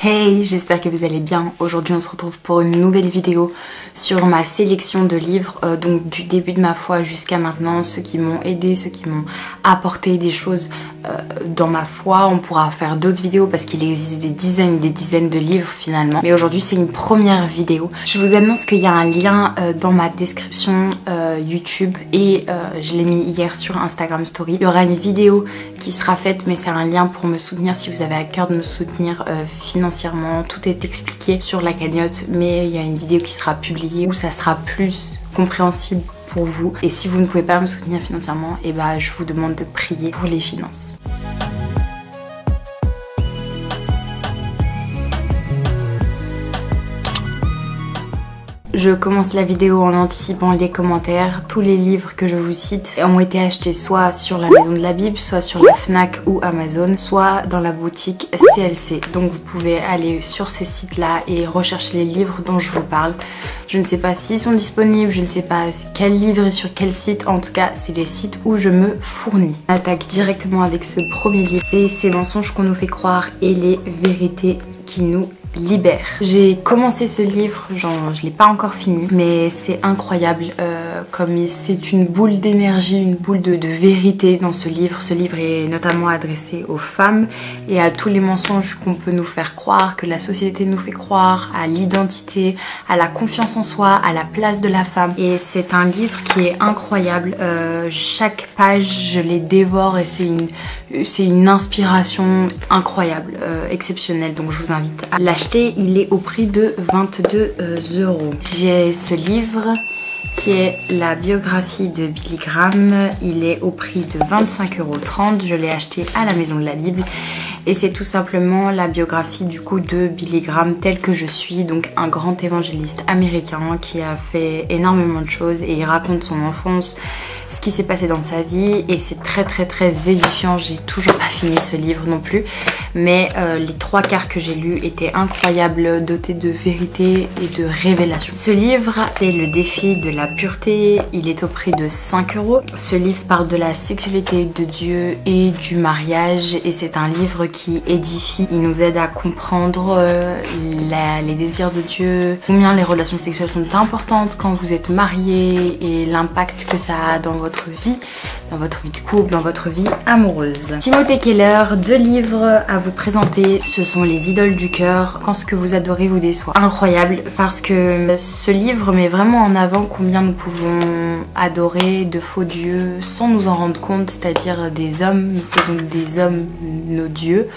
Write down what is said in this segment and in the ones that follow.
Hey, j'espère que vous allez bien. Aujourd'hui on se retrouve pour une nouvelle vidéo sur ma sélection de livres, donc du début de ma foi jusqu'à maintenant, ceux qui m'ont aidé, ceux qui m'ont apporté des choses dans ma foi. On pourra faire d'autres vidéos parce qu'il existe des dizaines et des dizaines de livres finalement, mais aujourd'hui c'est une première vidéo. Je vous annonce qu'il y a un lien dans ma description YouTube et je l'ai mis hier sur Instagram Story. Il y aura une vidéo qui sera faite, mais c'est un lien pour me soutenir si vous avez à cœur de me soutenir financièrement. Tout est expliqué sur la cagnotte, mais il y a une vidéo qui sera publiée où ça sera plus compréhensible pour vous. Et si vous ne pouvez pas me soutenir financièrement, et je vous demande de prier pour les finances. Je commence la vidéo en anticipant les commentaires. Tous les livres que je vous cite ont été achetés soit sur la Maison de la Bible, soit sur la Fnac ou Amazon, soit dans la boutique CLC. Donc vous pouvez aller sur ces sites-là et rechercher les livres dont je vous parle. Je ne sais pas s'ils sont disponibles, je ne sais pas quel livre est sur quel site. En tout cas, c'est les sites où je me fournis. On attaque directement avec ce premier livre. C'est Ces mensonges qu'on nous fait croire et les vérités qui nous libère. J'ai commencé ce livre, je l'ai pas encore fini, mais c'est incroyable comme c'est une boule d'énergie, une boule de vérité dans ce livre. Ce livre est notamment adressé aux femmes et à tous les mensonges qu'on peut nous faire croire, que la société nous fait croire, à l'identité, à la confiance en soi, à la place de la femme. Et c'est un livre qui est incroyable. Chaque page, je les dévore et c'est une inspiration incroyable, exceptionnelle. Donc je vous invite à l'acheter. Il est au prix de 22 €. J'ai ce livre qui est la biographie de Billy Graham. Il est au prix de 25,30 €. Je l'ai acheté à la Maison de la Bible. Et c'est tout simplement la biographie du coup de Billy Graham tel que je suis, donc un grand évangéliste américain qui a fait énormément de choses et il raconte son enfance, ce qui s'est passé dans sa vie et c'est très édifiant. J'ai toujours pas fini ce livre non plus, mais les 3/4 que j'ai lus étaient incroyables, dotés de vérité et de révélation. Ce livre, c'est le défi de la pureté. Il est au prix de 5 €. Ce livre parle de la sexualité de Dieu et du mariage et c'est un livre qui édifie. Il nous aide à comprendre les désirs de Dieu, combien les relations sexuelles sont importantes quand vous êtes marié et l'impact que ça a dans votre vie de couple, dans votre vie amoureuse. Timothée Keller, 2 livres à vous présenter. Ce sont les idoles du cœur, quand ce que vous adorez vous déçoit. Incroyable parce que ce livre met vraiment en avant combien nous pouvons adorer de faux dieux sans nous en rendre compte, c'est-à-dire des hommes, nous faisons des hommes nos dieux,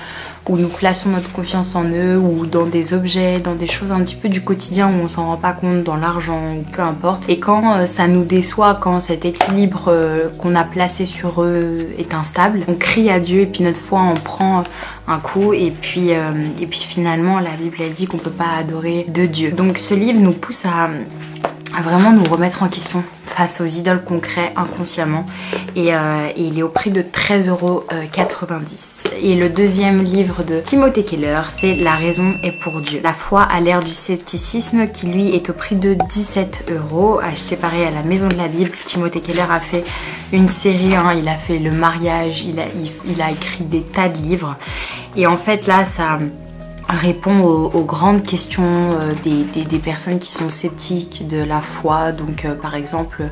où nous plaçons notre confiance en eux, ou dans des objets, dans des choses un petit peu du quotidien où on s'en rend pas compte, dans l'argent ou peu importe. Et quand ça nous déçoit, quand cet équilibre qu'on a placé sur eux est instable, on crie à Dieu et puis notre foi en prend un coup et puis finalement la Bible elle dit qu'on peut pas adorer de Dieu. Donc ce livre nous pousse à vraiment nous remettre en question face aux idoles qu'on crée inconsciemment et il est au prix de 13,90 €. Et le deuxième livre de Timothée Keller, c'est La raison est pour Dieu. La foi à l'ère du scepticisme qui lui est au prix de 17 €, acheté pareil à la Maison de la Bible. Timothée Keller a fait une série, il a fait le mariage, il a écrit des tas de livres et en fait là ça répond aux grandes questions des personnes qui sont sceptiques de la foi. Donc par exemple,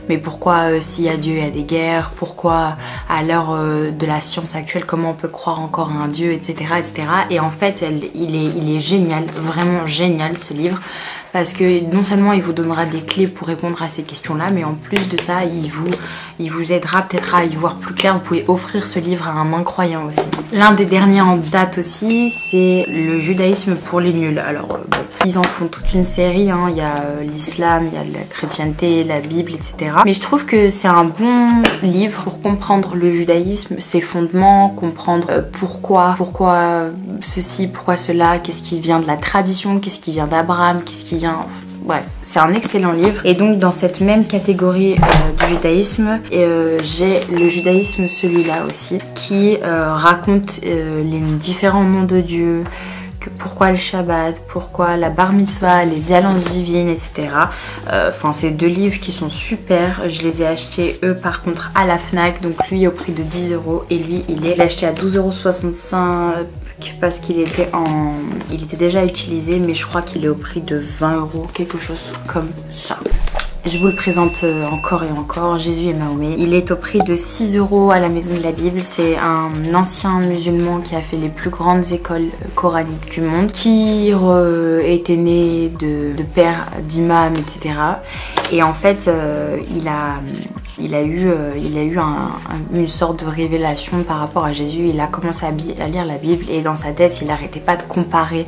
mais pourquoi s'il y a Dieu il y a des guerres, pourquoi à l'heure de la science actuelle comment on peut croire encore à un Dieu, etc. Et en fait il est génial, vraiment génial ce livre, parce que non seulement il vous donnera des clés pour répondre à ces questions-là, mais en plus de ça, il vous aidera peut-être à y voir plus clair. Vous pouvez offrir ce livre à un non-croyant aussi. L'un des derniers en date aussi, c'est le judaïsme pour les nuls. Alors bon, ils en font toute une série, il y a l'islam, il y a la chrétienté, la Bible, etc. Mais je trouve que c'est un bon livre pour comprendre le judaïsme, ses fondements, comprendre pourquoi ceci, pourquoi cela, qu'est-ce qui vient de la tradition, qu'est-ce qui vient d'Abraham, qu'est-ce qui vient... Bref, c'est un excellent livre. Et donc dans cette même catégorie du judaïsme, j'ai le judaïsme celui-là aussi, qui raconte les différents noms de Dieu, pourquoi le Shabbat, pourquoi la bar mitzvah, les alliances divines, etc. Enfin, c'est 2 livres qui sont super. Je les ai achetés, eux, par contre, à la Fnac. Donc, lui, au prix de 10 € et lui, il est acheté à 12,65 €. parce qu'il était déjà utilisé, mais je crois qu'il est au prix de 20 €, quelque chose comme ça. Je vous le présente encore et encore, Jésus et Mahomet. Il est au prix de 6 € à la Maison de la Bible. C'est un ancien musulman qui a fait les plus grandes écoles coraniques du monde, qui était né de père, d'imam, etc. Et en fait, il a eu une sorte de révélation par rapport à Jésus. Il a commencé à lire la Bible et dans sa tête, il n'arrêtait pas de comparer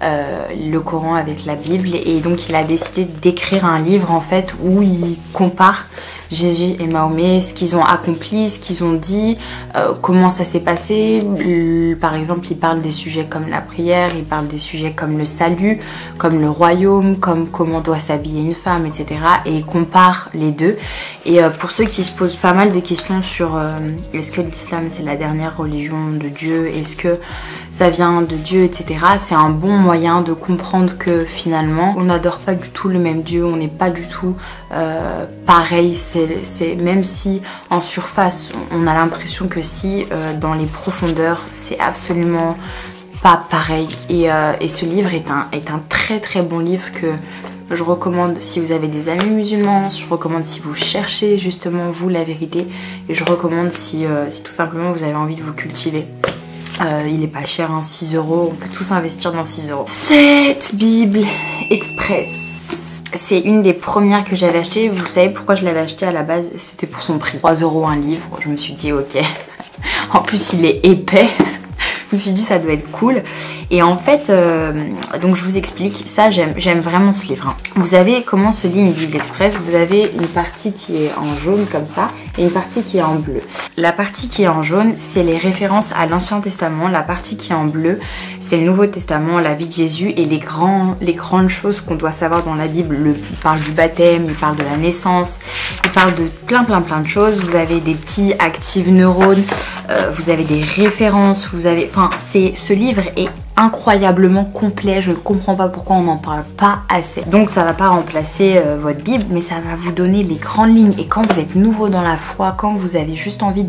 le Coran avec la Bible, et donc il a décidé d'écrire un livre en fait où il compare Jésus et Mahomet, ce qu'ils ont accompli, ce qu'ils ont dit, comment ça s'est passé. Par exemple, il parle des sujets comme la prière, il parle des sujets comme le salut, comme le royaume, comme comment doit s'habiller une femme, etc. Et il compare les deux. Et pour ceux qui se posent pas mal de questions sur est-ce que l'islam c'est la dernière religion de Dieu, est-ce que ça vient de Dieu, etc. C'est un bon moyen de comprendre que finalement on n'adore pas du tout le même Dieu, on n'est pas du tout pareil. C'est même si en surface on a l'impression que si, dans les profondeurs c'est absolument pas pareil. Et ce livre est un très très bon livre que je recommande si vous avez des amis musulmans, je recommande si vous cherchez justement vous la vérité, et je recommande si tout simplement vous avez envie de vous cultiver. Il est pas cher, hein, 6 €, on peut tous investir dans 6 €. Cette Bible Express, c'est une des premières que j'avais achetées. Vous savez pourquoi je l'avais achetée à la base? C'était pour son prix, 3 € un livre. Je me suis dit ok, en plus il est épais. Je me suis dit ça doit être cool. Et en fait, donc je vous explique, ça j'aime vraiment ce livre, hein. Vous avez comment se lit une Bible Express. Vous avez une partie qui est en jaune comme ça et une partie qui est en bleu. La partie qui est en jaune, c'est les références à l'Ancien Testament. La partie qui est en bleu, c'est le Nouveau Testament, la vie de Jésus et les grandes choses qu'on doit savoir dans la Bible. Il parle du baptême, il parle de la naissance, il parle de plein de choses. Vous avez des petits active neurones, vous avez des références, ce livre est incroyablement complet. Je ne comprends pas pourquoi on n'en parle pas assez. Donc ça va pas remplacer votre Bible, mais ça va vous donner les grandes lignes. Et quand vous êtes nouveau dans la foi, quand vous avez juste envie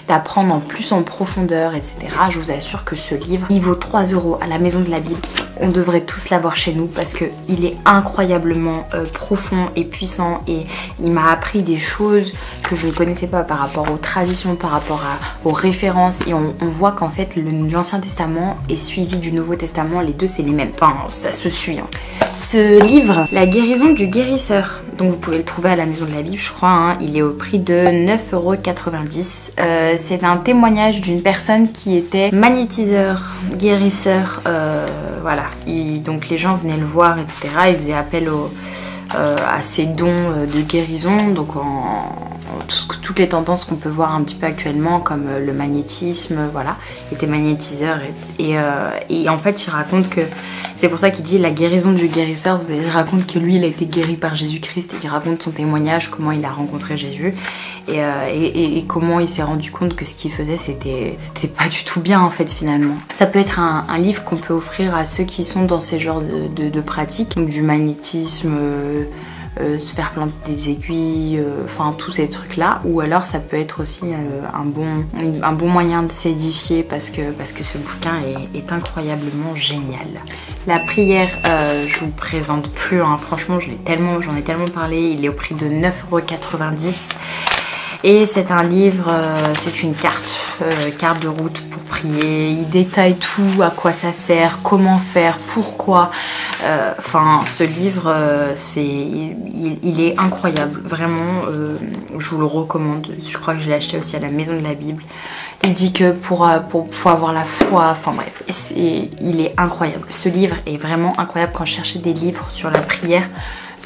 d'apprendre en plus en profondeur, etc., je vous assure que ce livre, il vaut 3 € à la Maison de la Bible. On devrait tous l'avoir chez nous parce que il est incroyablement profond et puissant, et il m'a appris des choses que je ne connaissais pas par rapport aux traditions, par rapport aux références, et on voit qu'en fait l'Ancien Testament est suivi du Nouveau Testament, les deux c'est les mêmes, enfin ça se suit, hein. Ce livre, La guérison du guérisseur, donc vous pouvez le trouver à la Maison de la Bible je crois, hein. Il est au prix de 9,90 €. C'est un témoignage d'une personne qui était magnétiseur, guérisseur, voilà. Donc les gens venaient le voir, etc. Il faisait appel à ses dons de guérison, donc toutes les tendances qu'on peut voir un petit peu actuellement, comme le magnétisme, voilà. Il était magnétiseur et en fait il raconte que c'est pour ça qu'il dit la guérison du guérisseur. Il raconte que lui il a été guéri par Jésus-Christ, et il raconte son témoignage, comment il a rencontré Jésus et comment il s'est rendu compte que ce qu'il faisait c'était pas du tout bien en fait finalement. Ça peut être un livre qu'on peut offrir à ceux qui sont dans ces genres de pratiques, donc du magnétisme, se faire planter des aiguilles, enfin tous ces trucs là, ou alors ça peut être aussi un bon moyen de s'édifier parce que ce bouquin est incroyablement génial. La prière, je vous présente plus, hein. Franchement j'en ai tellement parlé. Il est au prix de 9,90 €. Et c'est un livre, c'est une carte de route pour prier. Il détaille tout, à quoi ça sert, comment faire, pourquoi. Enfin, ce livre, il est incroyable. Vraiment, je vous le recommande. Je crois que je l'ai acheté aussi à la Maison de la Bible. Il dit que pour avoir la foi, enfin bref, il est incroyable. Ce livre est vraiment incroyable. Quand je cherchais des livres sur la prière,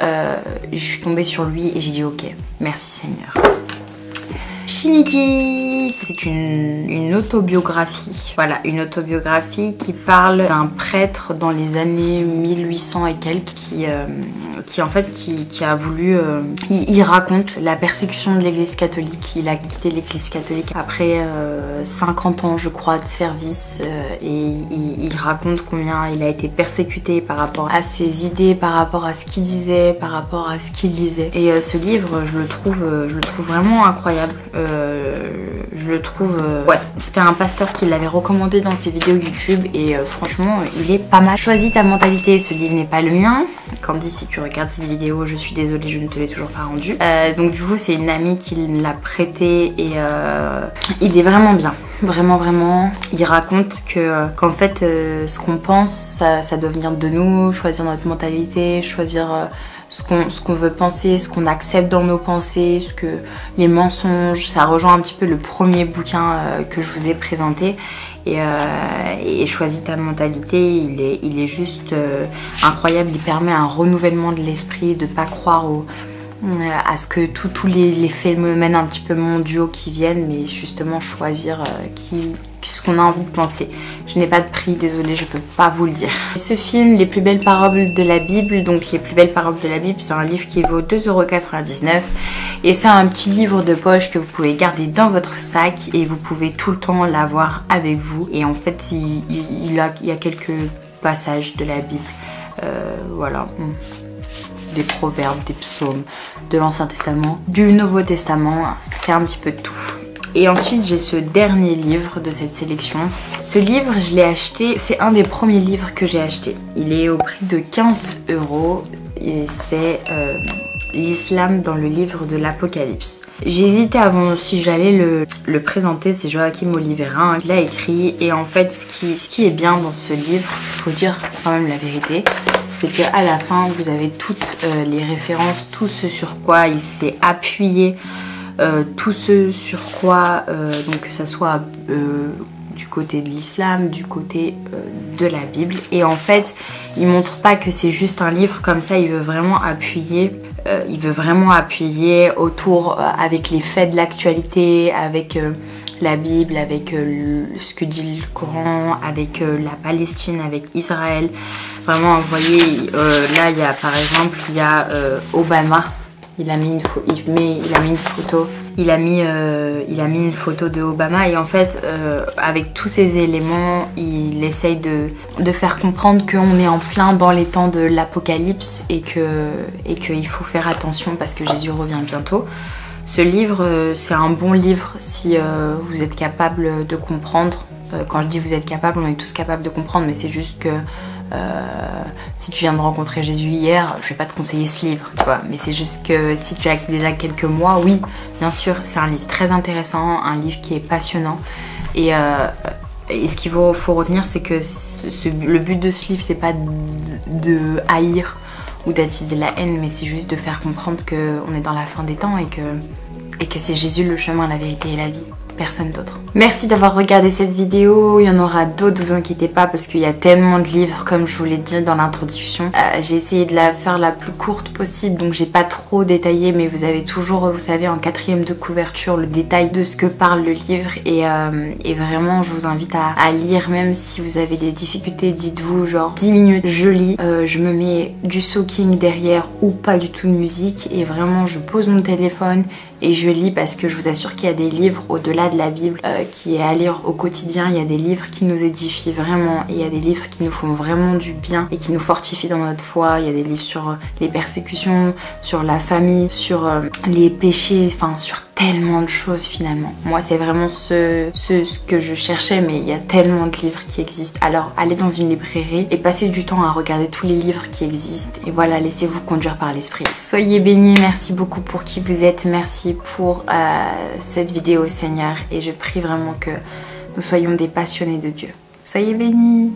je suis tombée sur lui et j'ai dit ok, merci Seigneur. Shiniki, c'est une autobiographie. Voilà, une autobiographie qui parle d'un prêtre dans les années 1800 et quelques qui a voulu... il raconte la persécution de l'église catholique. Il a quitté l'église catholique après 50 ans je crois de service et il raconte combien il a été persécuté par rapport à ses idées, par rapport à ce qu'il disait, par rapport à ce qu'il lisait. Et ce livre je le trouve vraiment incroyable. Je le trouve... ouais, c'était un pasteur qui l'avait recommandé dans ses vidéos YouTube et franchement il est pas mal. Choisis ta mentalité, ce livre n'est pas le mien. Candy, si tu regardes cette vidéo, je suis désolée, je ne te l'ai toujours pas rendu. Donc du coup c'est une amie qui l'a prêté et il est vraiment bien. Vraiment, il raconte qu'en fait ce qu'on pense, ça doit venir de nous, choisir notre mentalité, choisir ce qu'on veut penser, ce qu'on accepte dans nos pensées, les mensonges. Ça rejoint un petit peu le premier bouquin que je vous ai présenté. Et choisis ta mentalité, il est juste incroyable. Il permet un renouvellement de l'esprit, de pas croire à ce que tous les phénomènes un petit peu mondiaux qui viennent, mais justement choisir ce qu'on a envie de penser. Je n'ai pas de prix, désolée, je peux pas vous le dire. Ce film, Les plus belles paroles de la Bible, donc Les plus belles paroles de la Bible, c'est un livre qui vaut 2,99 € et c'est un petit livre de poche que vous pouvez garder dans votre sac et vous pouvez tout le temps l'avoir avec vous. Et en fait, il y a quelques passages de la Bible, voilà. Des proverbes, des psaumes, de l'Ancien Testament, du Nouveau Testament, c'est un petit peu de tout. Et ensuite j'ai ce dernier livre de cette sélection. Ce livre je l'ai acheté, c'est un des premiers livres que j'ai acheté. Il est au prix de 15 € et c'est l'islam dans le livre de l'Apocalypse. J'ai hésité avant si j'allais le présenter, c'est Joachim Olivera qui l'a écrit. Et en fait ce qui est bien dans ce livre, il faut dire quand même la vérité, c'est qu'à la fin vous avez toutes les références, tout ce sur quoi il s'est appuyé, tout ce sur quoi, donc que ça soit du côté de l'islam, du côté de la Bible. Et en fait il montre pas que c'est juste un livre comme ça, il veut vraiment appuyer autour avec les faits de l'actualité, avec la Bible, avec ce que dit le Coran, avec la Palestine, avec Israël. Vraiment, vous voyez, là il y a par exemple, il y a Obama. Il a mis une photo de Obama et en fait avec tous ces éléments il essaye de faire comprendre qu'on est en plein dans les temps de l'apocalypse et qu'il faut faire attention parce que Jésus revient bientôt. Ce livre c'est un bon livre si vous êtes capable de comprendre. Quand je dis vous êtes capable, on est tous capables de comprendre, mais c'est juste que si tu viens de rencontrer Jésus hier, je vais pas te conseiller ce livre, tu vois. Mais c'est juste que si tu as déjà quelques mois, oui, bien sûr, c'est un livre très intéressant, un livre qui est passionnant. Et ce qu'il faut retenir, c'est que le but de ce livre, c'est pas de haïr ou d'attiser la haine, mais c'est juste de faire comprendre qu'on est dans la fin des temps et que c'est Jésus le chemin, la vérité et la vie. Personne d'autre. Merci d'avoir regardé cette vidéo, il y en aura d'autres, vous inquiétez pas parce qu'il y a tellement de livres comme je vous l'ai dit dans l'introduction. J'ai essayé de la faire la plus courte possible donc j'ai pas trop détaillé mais vous avez toujours, vous savez, en 4e de couverture le détail de ce que parle le livre et vraiment je vous invite à lire même si vous avez des difficultés, dites-vous genre 10 minutes je lis, je me mets du soaking derrière ou pas du tout de musique et vraiment je pose mon téléphone et je lis parce que je vous assure qu'il y a des livres au-delà de la Bible qui est à lire au quotidien. Il y a des livres qui nous édifient vraiment et il y a des livres qui nous font vraiment du bien et qui nous fortifient dans notre foi. Il y a des livres sur les persécutions, sur la famille, sur les péchés, enfin sur tellement de choses finalement. Moi c'est vraiment ce que je cherchais mais il y a tellement de livres qui existent. Alors allez dans une librairie et passez du temps à regarder tous les livres qui existent et voilà, laissez-vous conduire par l'esprit. Soyez bénis, merci beaucoup pour qui vous êtes, merci pour cette vidéo Seigneur et je prie vraiment que nous soyons des passionnés de Dieu. Soyez bénis.